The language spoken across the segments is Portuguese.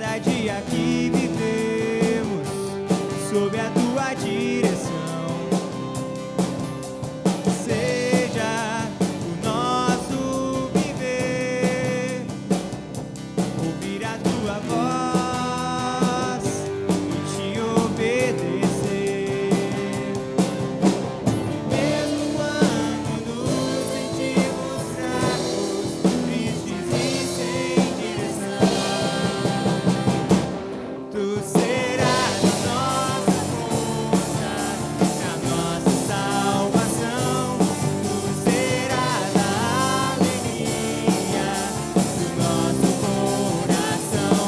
cada dia que vivemos sob a tua direção. Seja o nosso viver, ouvir a tua voz e te obedecer. Mesmo quando nos sentimos fracos, tristes e sem direção, tu serás a nossa força, a nossa salvação. Tu serás a alegria do nosso coração.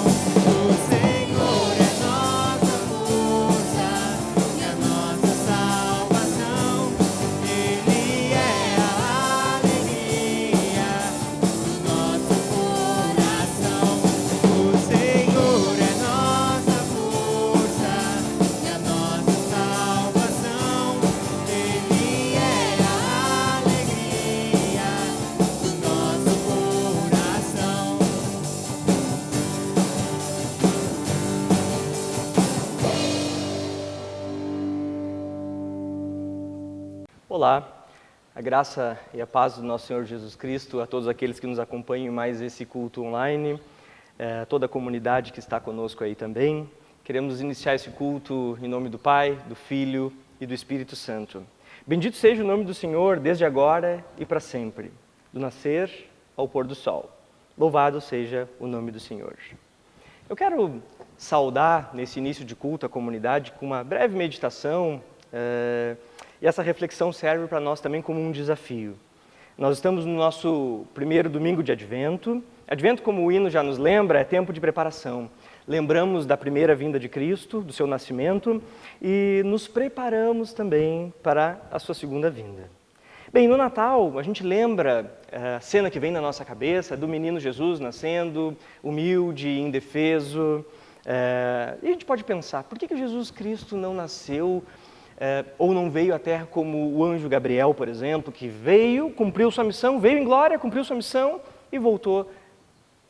O Senhor é nossa força e a nossa salvação. Ele é a alegria do nosso coração. O Senhor é nossa força e a nossa salvação. Ele é a alegria do nosso coração. Olá, a graça e a paz do nosso Senhor Jesus Cristo a todos aqueles que nos acompanham em mais esse culto online, toda a comunidade que está conosco aí também. Queremos iniciar esse culto em nome do Pai, do Filho e do Espírito Santo. Bendito seja o nome do Senhor desde agora e para sempre, do nascer ao pôr do sol. Louvado seja o nome do Senhor. Eu quero saudar nesse início de culto a comunidade com uma breve meditação. E essa reflexão serve para nós também como um desafio. Nós estamos no nosso primeiro domingo de Advento. Advento, como o hino já nos lembra, é tempo de preparação. Lembramos da primeira vinda de Cristo, do seu nascimento, e nos preparamos também para a sua segunda vinda. Bem, no Natal, a gente lembra a cena que vem na nossa cabeça do menino Jesus nascendo, humilde, indefeso. E a gente pode pensar, por que Jesus Cristo não nasceu ou não veio à Terra como o anjo Gabriel, por exemplo, que veio, cumpriu sua missão, veio em glória, cumpriu sua missão e voltou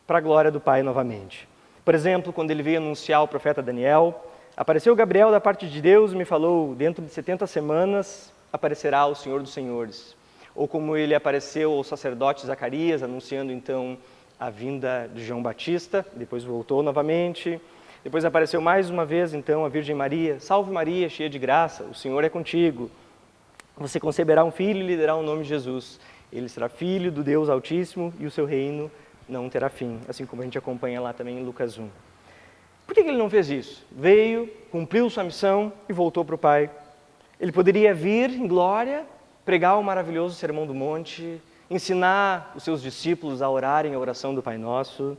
para a glória do Pai novamente. Por exemplo, quando ele veio anunciar o profeta Daniel, apareceu Gabriel da parte de Deus e me falou, dentro de 70 semanas aparecerá o Senhor dos Senhores. Ou como ele apareceu ao sacerdote Zacarias, anunciando então a vinda de João Batista, depois voltou novamente. Depois apareceu mais uma vez, então, a Virgem Maria. Salve Maria, cheia de graça, o Senhor é contigo. Você conceberá um filho e lhe dará o nome de Jesus. Ele será filho do Deus Altíssimo e o seu reino não terá fim. Assim como a gente acompanha lá também em Lucas 1. Por que ele não fez isso? Veio, cumpriu sua missão e voltou para o Pai. Ele poderia vir em glória, pregar o maravilhoso Sermão do Monte, ensinar os seus discípulos a orarem a oração do Pai Nosso,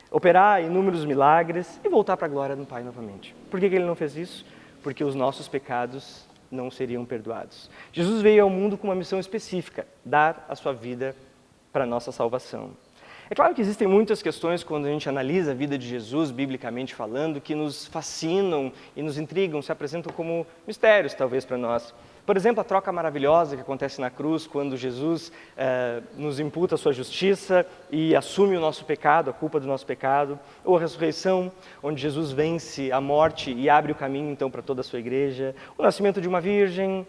operar inúmeros milagres e voltar para a glória do Pai novamente. Por que ele não fez isso? Porque os nossos pecados não seriam perdoados. Jesus veio ao mundo com uma missão específica, dar a sua vida para a nossa salvação. É claro que existem muitas questões quando a gente analisa a vida de Jesus, biblicamente falando, que nos fascinam e nos intrigam, se apresentam como mistérios, talvez, para nós. Por exemplo, a troca maravilhosa que acontece na cruz, quando Jesus nos imputa a sua justiça e assume o nosso pecado, a culpa do nosso pecado. Ou a ressurreição, onde Jesus vence a morte e abre o caminho, então, para toda a sua igreja. O nascimento de uma virgem,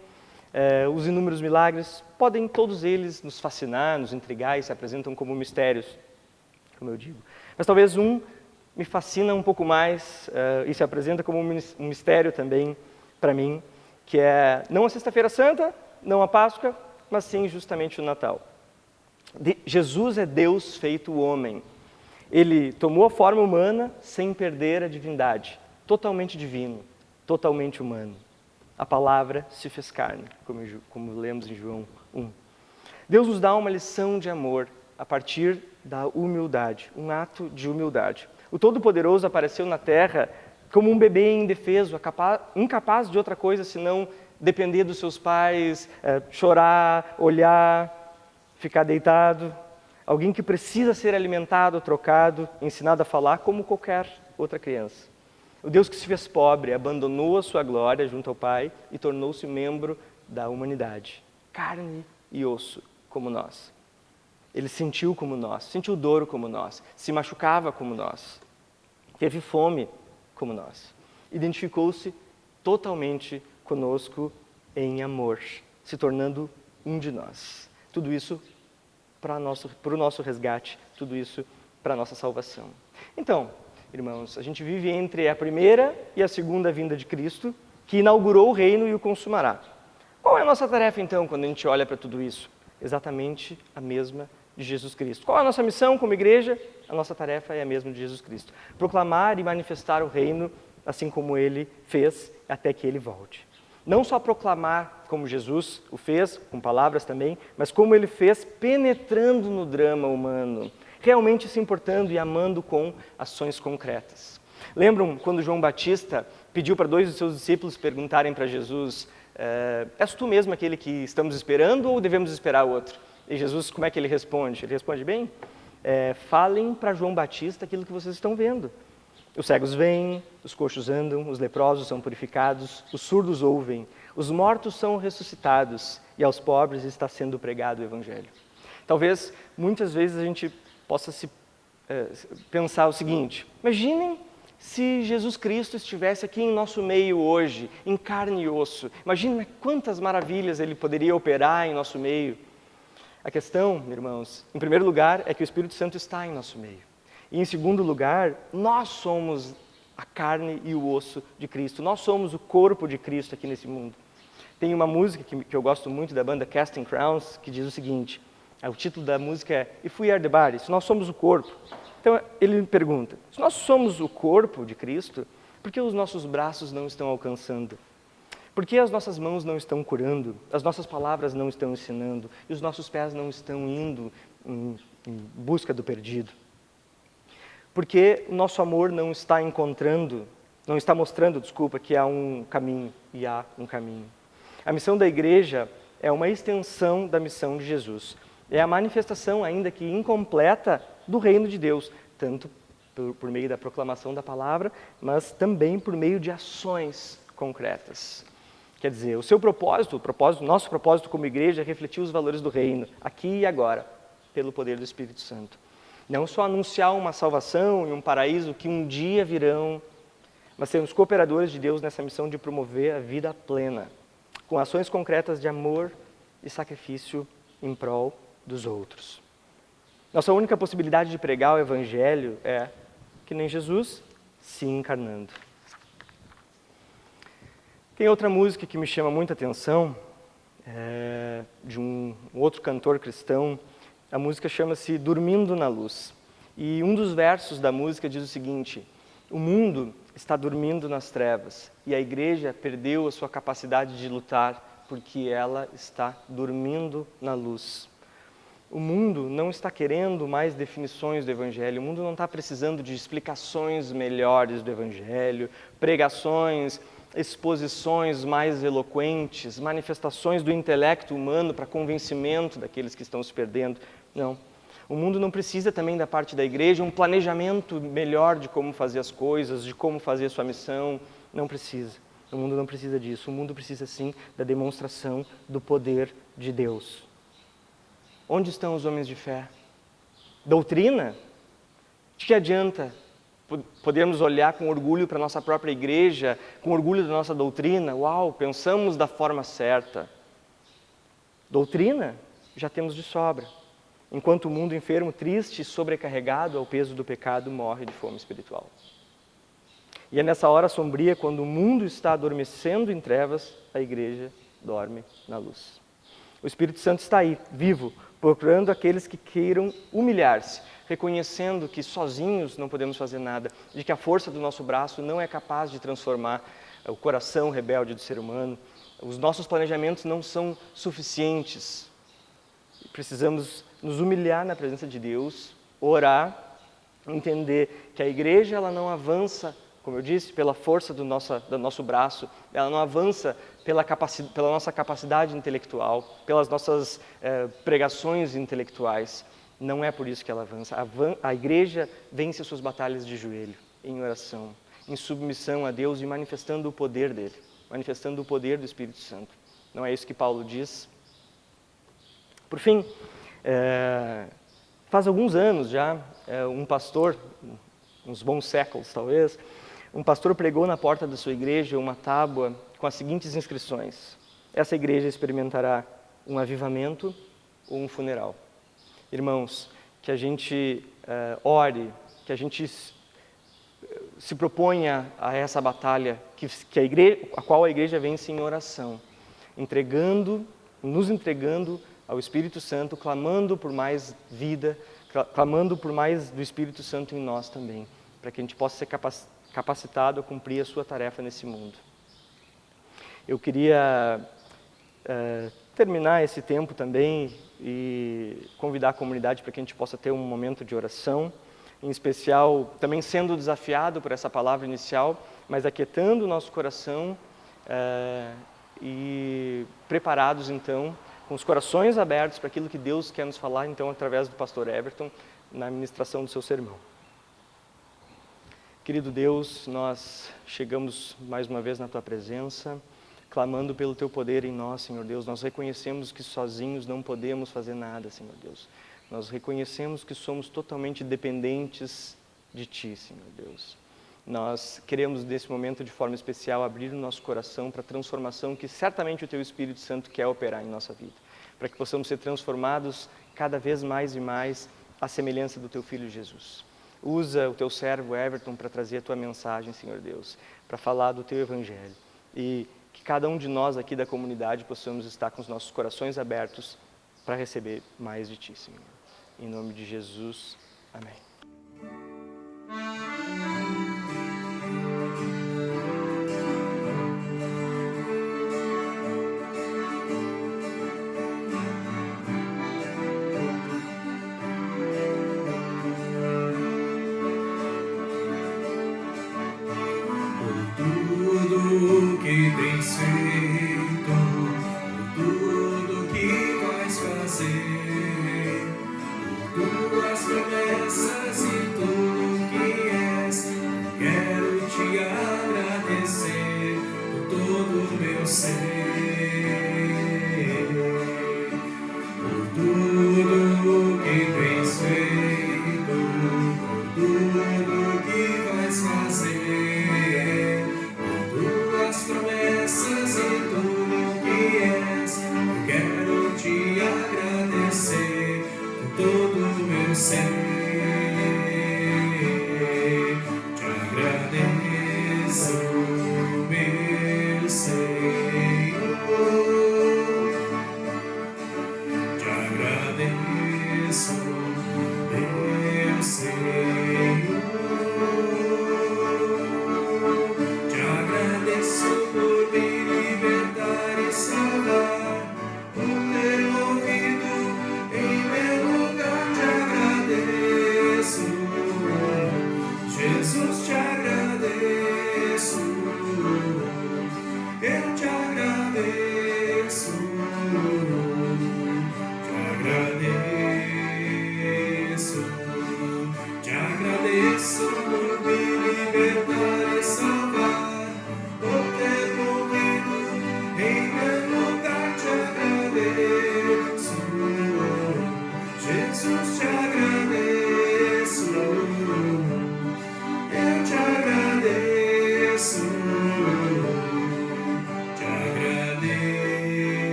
os inúmeros milagres, podem todos eles nos fascinar, nos intrigar e se apresentam como mistérios, como eu digo. Mas talvez um me fascina um pouco mais e se apresenta como um mistério também para mim, que é não a Sexta-feira Santa, não a Páscoa, mas sim justamente o Natal. Jesus é Deus feito homem. Ele tomou a forma humana sem perder a divindade. Totalmente divino, totalmente humano. A palavra se fez carne, como lemos em João 1. Deus nos dá uma lição de amor a partir da humildade, um ato de humildade. O Todo-Poderoso apareceu na Terra como um bebê indefeso, incapaz de outra coisa senão depender dos seus pais, chorar, olhar, ficar deitado. Alguém que precisa ser alimentado, trocado, ensinado a falar como qualquer outra criança. O Deus que se fez pobre, abandonou a sua glória junto ao Pai e tornou-se membro da humanidade. Carne e osso, como nós. Ele sentiu como nós, sentiu dor como nós, se machucava como nós. teve fome como nós, identificou-se totalmente conosco em amor, se tornando um de nós. Tudo isso para o nosso resgate, tudo isso para a nossa salvação. Então, irmãos, a gente vive entre a primeira e a segunda vinda de Cristo, que inaugurou o reino e o consumará. Qual é a nossa tarefa, então, quando a gente olha para tudo isso? Exatamente a mesma de Jesus Cristo. Qual é a nossa missão como igreja? A nossa tarefa é a mesma de Jesus Cristo. Proclamar e manifestar o reino, assim como Ele fez, até que Ele volte. Não só proclamar como Jesus o fez, com palavras também, mas como Ele fez penetrando no drama humano, realmente se importando e amando com ações concretas. Lembram quando João Batista pediu para 2 dos seus discípulos perguntarem para Jesus: és tu mesmo aquele que estamos esperando ou devemos esperar outro? E Jesus, como é que ele responde? Ele responde bem: falem para João Batista aquilo que vocês estão vendo. Os cegos veem, os coxos andam, os leprosos são purificados, os surdos ouvem, os mortos são ressuscitados e aos pobres está sendo pregado o Evangelho. Talvez, muitas vezes, a gente possa pensar o seguinte: imaginem se Jesus Cristo estivesse aqui em nosso meio hoje, em carne e osso. Imagina quantas maravilhas Ele poderia operar em nosso meio. A questão, irmãos, em primeiro lugar, é que o Espírito Santo está em nosso meio. E em segundo lugar, nós somos a carne e o osso de Cristo. Nós somos o corpo de Cristo aqui nesse mundo. Tem uma música que eu gosto muito da banda Casting Crowns, que diz o seguinte: o título da música é If We Are the Body, se nós somos o corpo. Então ele me pergunta: se nós somos o corpo de Cristo, por que os nossos braços não estão alcançando? Por que as nossas mãos não estão curando? As nossas palavras não estão ensinando? E os nossos pés não estão indo em busca do perdido? Porque o nosso amor não está mostrando, que há um caminho e há um caminho. A missão da igreja é uma extensão da missão de Jesus. É a manifestação, ainda que incompleta, do reino de Deus, tanto por meio da proclamação da palavra, mas também por meio de ações concretas. Quer dizer, nosso propósito como igreja é refletir os valores do reino, aqui e agora, pelo poder do Espírito Santo. Não só anunciar uma salvação e um paraíso que um dia virão, mas sermos cooperadores de Deus nessa missão de promover a vida plena, com ações concretas de amor e sacrifício em prol dos outros. Nossa única possibilidade de pregar o Evangelho é, que nem Jesus, se encarnando. Tem outra música que me chama muita atenção, de um outro cantor cristão. A música chama-se Dormindo na Luz. E um dos versos da música diz o seguinte: o mundo está dormindo nas trevas e a igreja perdeu a sua capacidade de lutar porque ela está dormindo na luz. O mundo não está querendo mais definições do Evangelho, o mundo não está precisando de explicações melhores do Evangelho, pregações, exposições mais eloquentes, manifestações do intelecto humano para convencimento daqueles que estão se perdendo. Não. O mundo não precisa também da parte da igreja um planejamento melhor de como fazer as coisas, de como fazer a sua missão. Não precisa. O mundo não precisa disso. O mundo precisa, sim, da demonstração do poder de Deus. Onde estão os homens de fé? Doutrina? De que adianta podermos olhar com orgulho para a nossa própria igreja, com orgulho da nossa doutrina? Uau, pensamos da forma certa. Doutrina? Já temos de sobra. Enquanto o mundo enfermo, triste e sobrecarregado ao peso do pecado, morre de fome espiritual. E é nessa hora sombria, quando o mundo está adormecendo em trevas, a igreja dorme na luz. O Espírito Santo está aí, vivo, procurando aqueles que queiram humilhar-se, reconhecendo que sozinhos não podemos fazer nada, de que a força do nosso braço não é capaz de transformar o coração rebelde do ser humano. Os nossos planejamentos não são suficientes. Precisamos nos humilhar na presença de Deus, orar, entender que a igreja ela não avança, como eu disse, pela força do nosso braço, ela não avança pela nossa capacidade intelectual, pelas nossas pregações intelectuais. Não é por isso que ela avança. A igreja vence as suas batalhas de joelho, em oração, em submissão a Deus e manifestando o poder dele, manifestando o poder do Espírito Santo. Não é isso que Paulo diz? Por fim, faz alguns anos já, um pastor uns bons séculos talvez, um pastor pregou na porta da sua igreja uma tábua com as seguintes inscrições: essa igreja experimentará um avivamento ou um funeral. Irmãos, que a gente ore, que a gente se proponha a essa batalha, a qual a igreja vence em oração, nos entregando ao Espírito Santo, clamando por mais vida, clamando por mais do Espírito Santo em nós também, para que a gente possa ser capacitado a cumprir a sua tarefa nesse mundo. Eu queria terminar esse tempo também e convidar a comunidade para que a gente possa ter um momento de oração, em especial também sendo desafiado por essa palavra inicial, mas aquietando o nosso coração e preparados então, com os corações abertos para aquilo que Deus quer nos falar então através do pastor Everton na ministração do seu sermão. Querido Deus, nós chegamos mais uma vez na Tua presença, clamando pelo Teu poder em nós, Senhor Deus. Nós reconhecemos que sozinhos não podemos fazer nada, Senhor Deus. Nós reconhecemos que somos totalmente dependentes de Ti, Senhor Deus. Nós queremos, nesse momento, de forma especial, abrir o nosso coração para a transformação que certamente o Teu Espírito Santo quer operar em nossa vida, para que possamos ser transformados cada vez mais e mais à semelhança do Teu Filho Jesus. Usa o Teu servo Everton para trazer a Tua mensagem, Senhor Deus, para falar do Teu Evangelho. E que cada um de nós aqui da comunidade possamos estar com os nossos corações abertos para receber mais de Ti, Senhor. Em nome de Jesus, amém.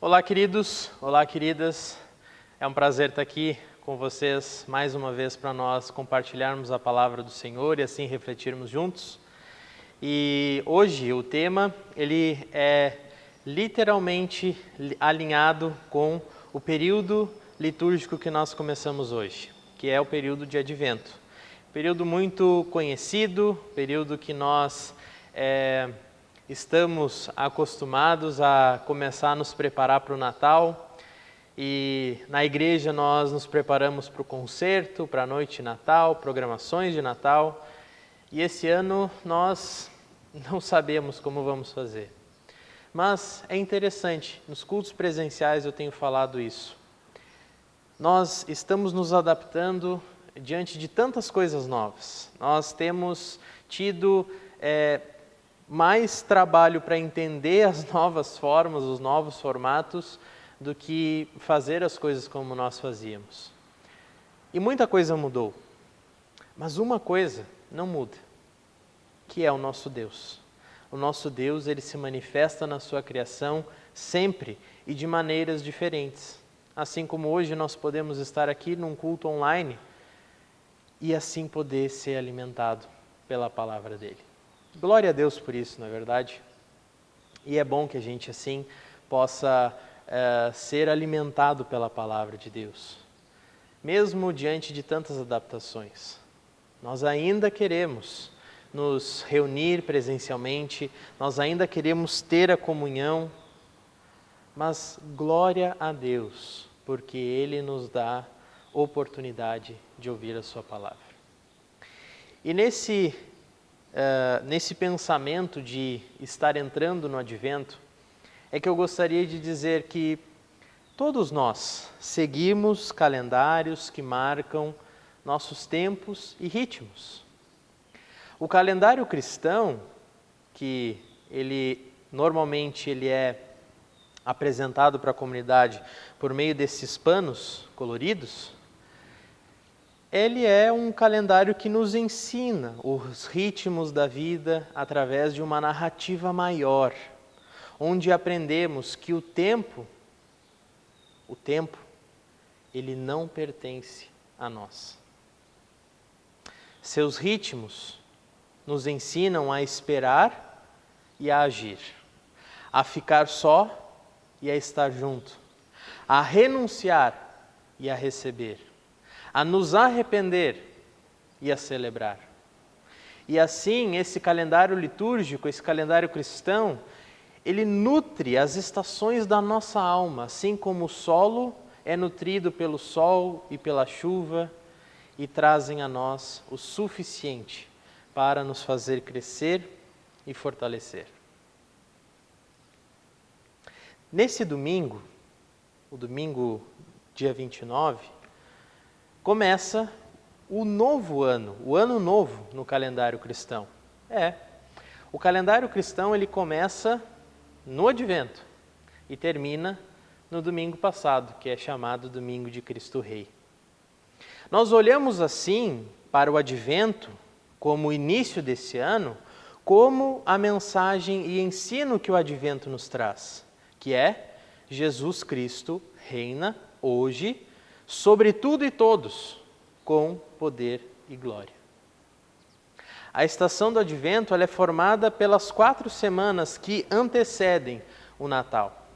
Olá, queridos, olá, queridas. É um prazer estar aqui com vocês mais uma vez para nós compartilharmos a palavra do Senhor e assim refletirmos juntos. E hoje o tema, ele é literalmente alinhado com o período litúrgico que nós começamos hoje, que é o período de Advento. Período muito conhecido, período que nós estamos acostumados a começar a nos preparar para o Natal, e na igreja nós nos preparamos para o concerto, para a noite de Natal, programações de Natal, e esse ano nós não sabemos como vamos fazer. Mas é interessante, nos cultos presenciais eu tenho falado isso. Nós estamos nos adaptando diante de tantas coisas novas. Nós temos tido mais trabalho para entender as novas formas, os novos formatos, do que fazer as coisas como nós fazíamos. E muita coisa mudou. Mas uma coisa não muda, que é o nosso Deus. O nosso Deus, ele se manifesta na sua criação sempre e de maneiras diferentes. Assim como hoje nós podemos estar aqui num culto online e assim poder ser alimentado pela palavra dele. Glória a Deus por isso, não é verdade? E é bom que a gente assim possa ser alimentado pela palavra de Deus. Mesmo diante de tantas adaptações, nós ainda queremos nos reunir presencialmente, nós ainda queremos ter a comunhão, mas glória a Deus, porque Ele nos dá oportunidade de ouvir a sua palavra. E nesse pensamento de estar entrando no Advento, é que eu gostaria de dizer que todos nós seguimos calendários que marcam nossos tempos e ritmos. O calendário cristão, que normalmente ele é apresentado para a comunidade por meio desses panos coloridos, ele é um calendário que nos ensina os ritmos da vida através de uma narrativa maior, onde aprendemos que o tempo, ele não pertence a nós. Seus ritmos nos ensinam a esperar e a agir, a ficar só e a estar junto, a renunciar e a receber, a nos arrepender e a celebrar. E assim, esse calendário litúrgico, esse calendário cristão, ele nutre as estações da nossa alma, assim como o solo é nutrido pelo sol e pela chuva, e trazem a nós o suficiente para nos fazer crescer e fortalecer. Nesse domingo, o domingo dia 29, começa o novo ano, o ano novo no calendário cristão. O calendário cristão ele começa no Advento e termina no domingo passado, que é chamado Domingo de Cristo Rei. Nós olhamos assim para o Advento como o início desse ano, como a mensagem e ensino que o Advento nos traz, que é Jesus Cristo reina hoje sobre tudo e todos, com poder e glória. A estação do Advento ela é formada pelas 4 semanas que antecedem o Natal.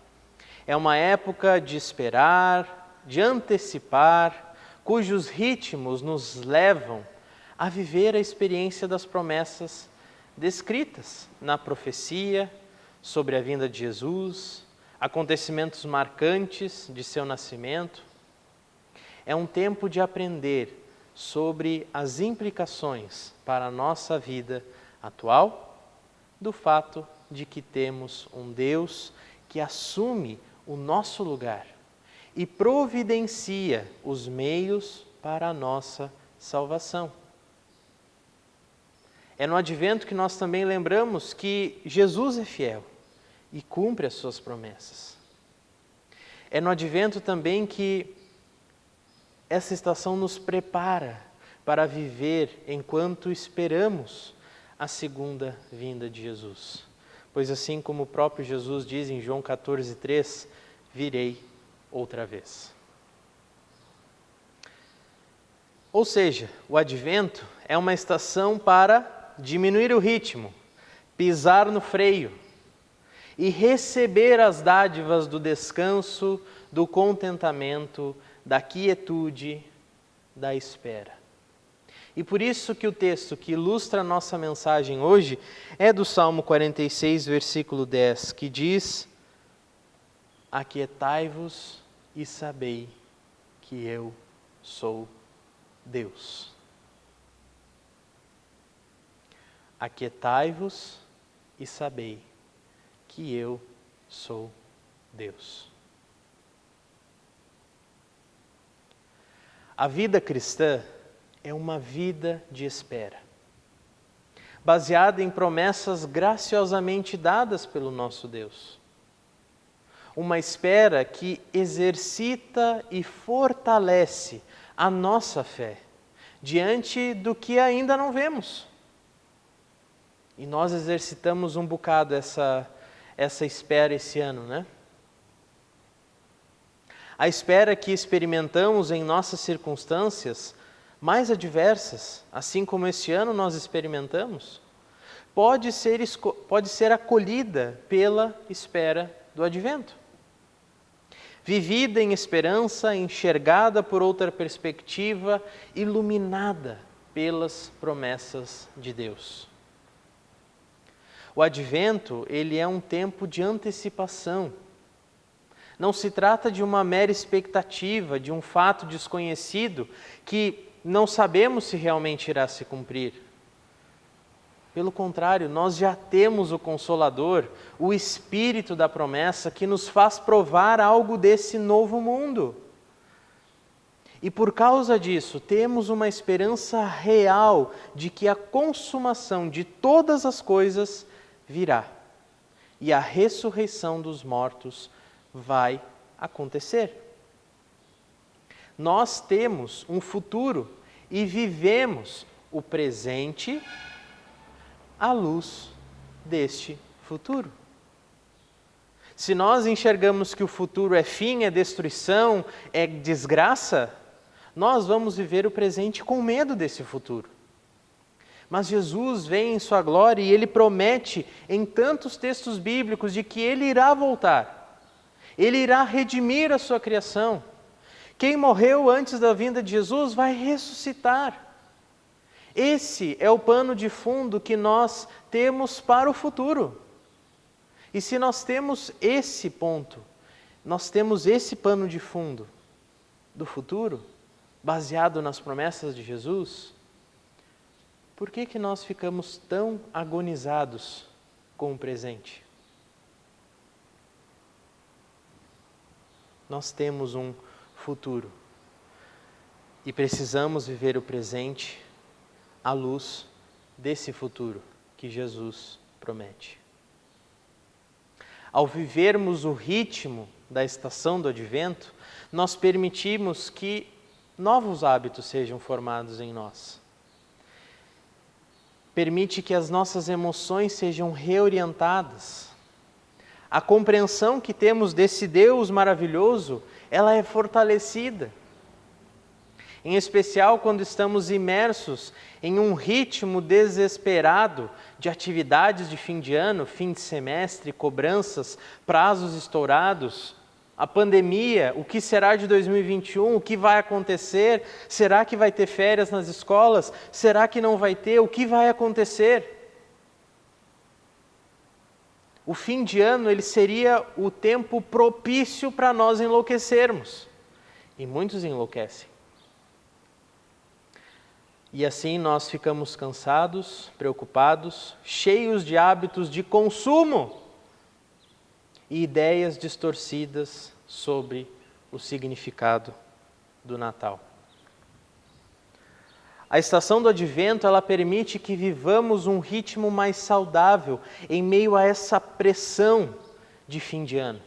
É uma época de esperar, de antecipar, cujos ritmos nos levam a viver a experiência das promessas descritas na profecia sobre a vinda de Jesus, acontecimentos marcantes de seu nascimento. É um tempo de aprender sobre as implicações para a nossa vida atual do fato de que temos um Deus que assume o nosso lugar e providencia os meios para a nossa salvação. É no Advento que nós também lembramos que Jesus é fiel e cumpre as suas promessas. É no Advento também que essa estação nos prepara para viver enquanto esperamos a segunda vinda de Jesus. Pois assim como o próprio Jesus diz em João 14:3, virei outra vez. Ou seja, o Advento é uma estação para diminuir o ritmo, pisar no freio e receber as dádivas do descanso, do contentamento, da quietude, da espera. E por isso que o texto que ilustra a nossa mensagem hoje é do Salmo 46, versículo 10, que diz: aquietai-vos e sabei que eu sou Deus. Aquietai-vos e sabei que eu sou Deus. A vida cristã é uma vida de espera, baseada em promessas graciosamente dadas pelo nosso Deus. uma espera que exercita e fortalece a nossa fé diante do que ainda não vemos. E nós exercitamos um bocado essa espera esse ano, né? A espera que experimentamos em nossas circunstâncias mais adversas, assim como este ano nós experimentamos, pode ser acolhida pela espera do advento. Vivida em esperança, enxergada por outra perspectiva, iluminada pelas promessas de Deus. O advento, ele é um tempo de antecipação. Não se trata de uma mera expectativa, de um fato desconhecido que não sabemos se realmente irá se cumprir. Pelo contrário, nós já temos o Consolador, o Espírito da promessa que nos faz provar algo desse novo mundo. E por causa disso, temos uma esperança real de que a consumação de todas as coisas virá. E a ressurreição dos mortos vai acontecer. Nós temos um futuro e vivemos o presente à luz deste futuro. Se nós enxergamos que o futuro é fim, é destruição, é desgraça, nós vamos viver o presente com medo desse futuro. Mas Jesus vem em sua glória e Ele promete em tantos textos bíblicos de que Ele irá voltar. Ele irá redimir a sua criação. Quem morreu antes da vinda de Jesus vai ressuscitar. Esse é o pano de fundo que nós temos para o futuro. E se nós temos esse ponto, nós temos esse pano de fundo do futuro, baseado nas promessas de Jesus, por que nós ficamos tão agonizados com o presente? Nós temos um futuro e precisamos viver o presente à luz desse futuro que Jesus promete. Ao vivermos o ritmo da estação do advento, nós permitimos que novos hábitos sejam formados em nós. Permite que as nossas emoções sejam reorientadas. A compreensão que temos desse Deus maravilhoso, ela é fortalecida. Em especial quando estamos imersos em um ritmo desesperado de atividades de fim de ano, fim de semestre, cobranças, prazos estourados, a pandemia, o que será de 2021, o que vai acontecer, será que vai ter férias nas escolas, será que não vai ter, o que vai acontecer? O fim de ano ele seria o tempo propício para nós enlouquecermos, e muitos enlouquecem. E assim nós ficamos cansados, preocupados, cheios de hábitos de consumo e ideias distorcidas sobre o significado do Natal. A estação do Advento, ela permite que vivamos um ritmo mais saudável em meio a essa pressão de fim de ano.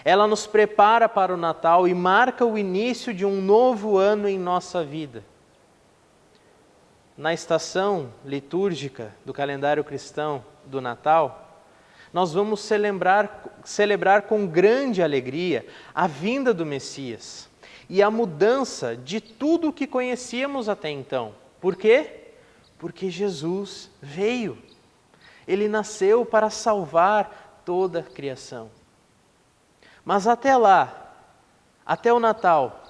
Ela nos prepara para o Natal e marca o início de um novo ano em nossa vida. Na estação litúrgica do calendário cristão do Natal, nós vamos celebrar com grande alegria a vinda do Messias e a mudança de tudo o que conhecíamos até então. Por quê? Porque Jesus veio. Ele nasceu para salvar toda a criação. Mas até lá, até o Natal,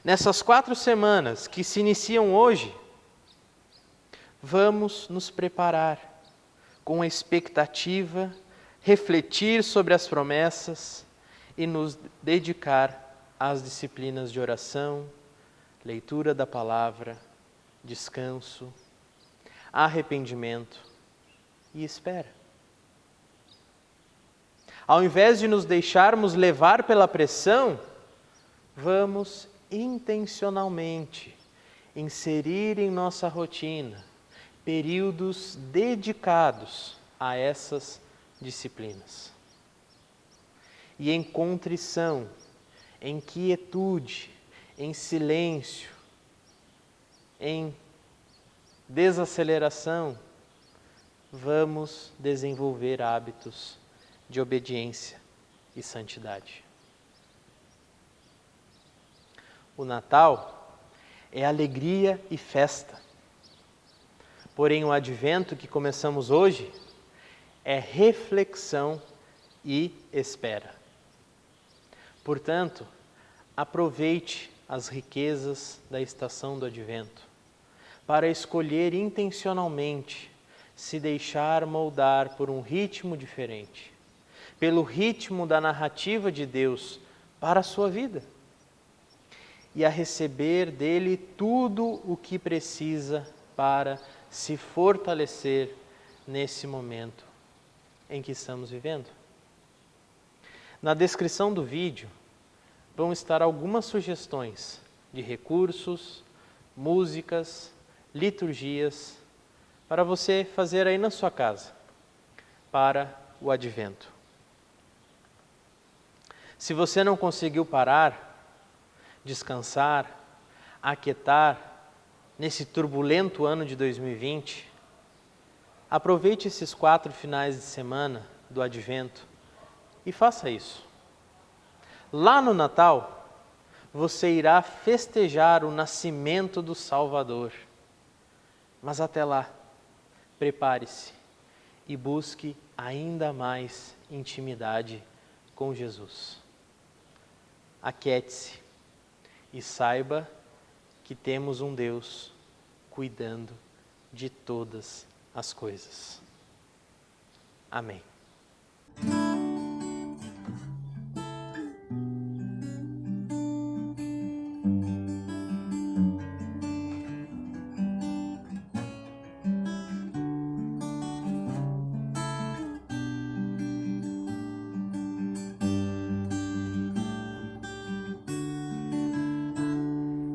nessas 4 semanas que se iniciam hoje, vamos nos preparar com a expectativa, refletir sobre as promessas e nos dedicar às disciplinas de oração, leitura da palavra, descanso, arrependimento e espera. Ao invés de nos deixarmos levar pela pressão, vamos intencionalmente inserir em nossa rotina períodos dedicados a essas disciplinas. e em contrição, em quietude, em silêncio, em desaceleração, vamos desenvolver hábitos de obediência e santidade. O Natal é alegria e festa. Porém, o Advento que começamos hoje é reflexão e espera. Portanto, aproveite as riquezas da estação do Advento para escolher intencionalmente se deixar moldar por um ritmo diferente, pelo ritmo da narrativa de Deus para a sua vida, e a receber dele tudo o que precisa para se fortalecer nesse momento em que estamos vivendo. Na descrição do vídeo vão estar algumas sugestões de recursos, músicas, liturgias, para você fazer aí na sua casa, para o Advento. Se você não conseguiu parar, descansar, aquietar nesse turbulento ano de 2020, aproveite esses 4 finais de semana do Advento e faça isso. Lá no Natal, você irá festejar o nascimento do Salvador. Mas até lá, prepare-se e busque ainda mais intimidade com Jesus. Aquiete-se e saiba que temos um Deus cuidando de todas as coisas. Amém.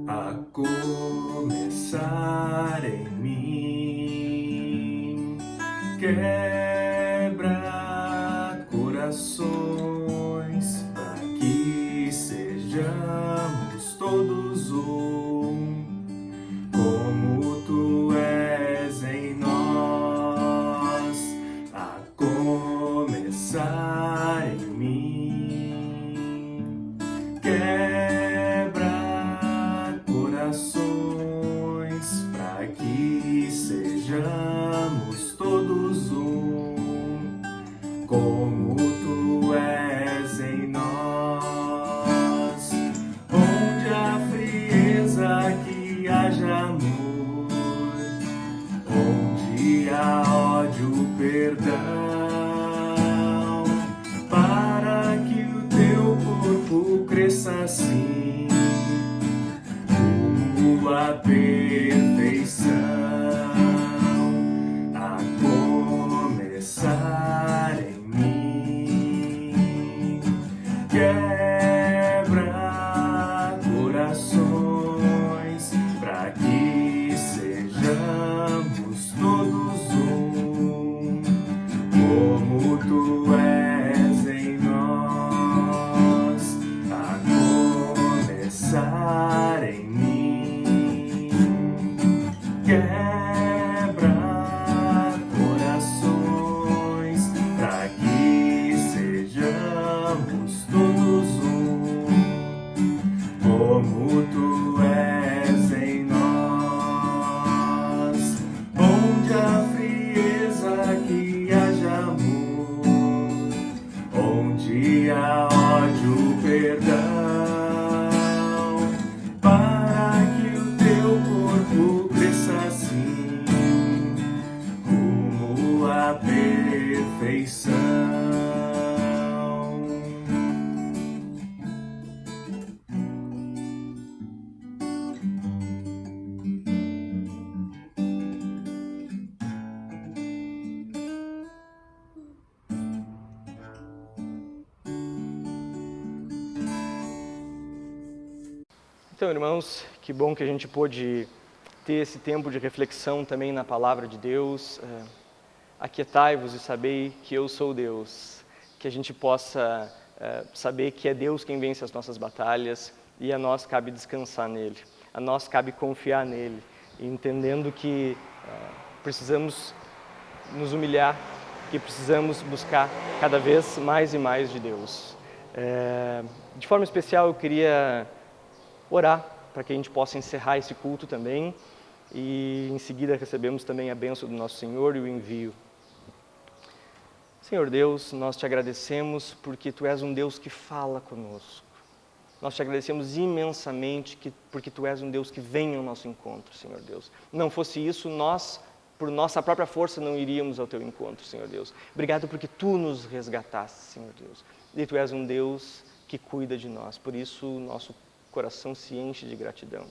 A começar em mim, quebra corações, para que sejamos todos um, como tu és em nós. A começar em mim, corações, para que sejamos todos um, como tu és em nós. Onde há frieza, que haja amor, onde há ódio, perdão, para que o teu corpo cresça assim, a perfeição, a começar em mim. Quebra corações, para que sejamos todos um, como tu és em nós. A começar em mim. Quebra corações, para que sejamos todos um, como tu és em nós. Onde há frieza, que haja amor, onde há ódio, perdão, para que o teu corpo cresça assim, rumo à perfeição. Então, irmãos, que bom que a gente pôde ter esse tempo de reflexão também na palavra de Deus. Aquietai-vos e sabei que eu sou Deus. Que a gente possa saber que é Deus quem vence as nossas batalhas e a nós cabe descansar nele, a nós cabe confiar nele, entendendo que precisamos nos humilhar, que precisamos buscar cada vez mais e mais de Deus. De forma especial, eu queria orar para que a gente possa encerrar esse culto também e em seguida recebemos também a bênção do nosso Senhor e o envio. Senhor Deus, nós te agradecemos porque Tu és um Deus que fala conosco. Nós te agradecemos imensamente porque Tu és um Deus que vem ao nosso encontro, Senhor Deus. Não fosse isso, nós, por nossa própria força, não iríamos ao Teu encontro, Senhor Deus. Obrigado porque Tu nos resgataste, Senhor Deus. E Tu és um Deus que cuida de nós, por isso o nosso coração se enche de gratidão.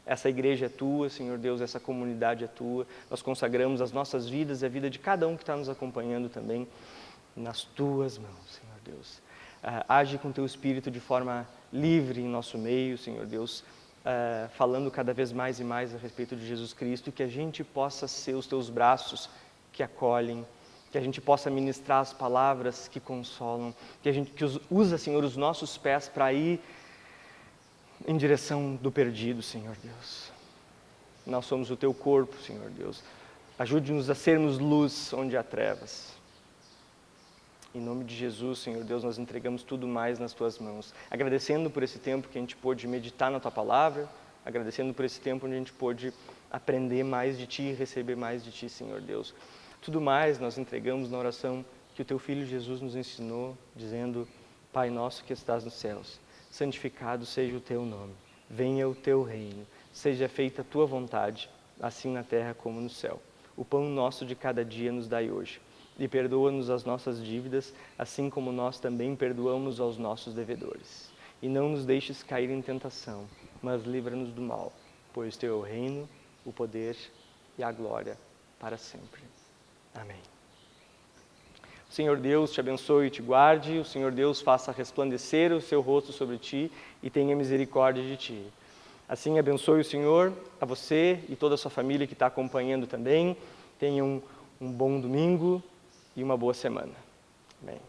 Essa igreja é Tua, Senhor Deus, essa comunidade é Tua. Nós consagramos as nossas vidas e a vida de cada um que está nos acompanhando também nas Tuas mãos, Senhor Deus. Age com Teu Espírito de forma livre em nosso meio, Senhor Deus, falando cada vez mais e mais a respeito de Jesus Cristo, que a gente possa ser os Teus braços que acolhem, que a gente possa ministrar as palavras que consolam, que usa, Senhor, os nossos pés para ir em direção do perdido, Senhor Deus. Nós somos o Teu corpo, Senhor Deus. Ajude-nos a sermos luz onde há trevas. Em nome de Jesus, Senhor Deus, nós entregamos tudo mais nas Tuas mãos. Agradecendo por esse tempo que a gente pôde meditar na Tua Palavra, agradecendo por esse tempo onde a gente pôde aprender mais de Ti e receber mais de Ti, Senhor Deus. Tudo mais nós entregamos na oração que o Teu Filho Jesus nos ensinou, dizendo: Pai nosso que estás nos céus, santificado seja o Teu nome, venha o Teu reino, seja feita a Tua vontade, assim na terra como no céu. O pão nosso de cada dia nos dai hoje. E perdoa-nos as nossas dívidas, assim como nós também perdoamos aos nossos devedores. E não nos deixes cair em tentação, mas livra-nos do mal, pois Teu é o reino, o poder e a glória para sempre. Amém. O Senhor Deus te abençoe e te guarde, o Senhor Deus faça resplandecer o seu rosto sobre ti e tenha misericórdia de ti. Assim abençoe o Senhor a você e toda a sua família que está acompanhando também. Tenham um bom domingo e uma boa semana. Amém.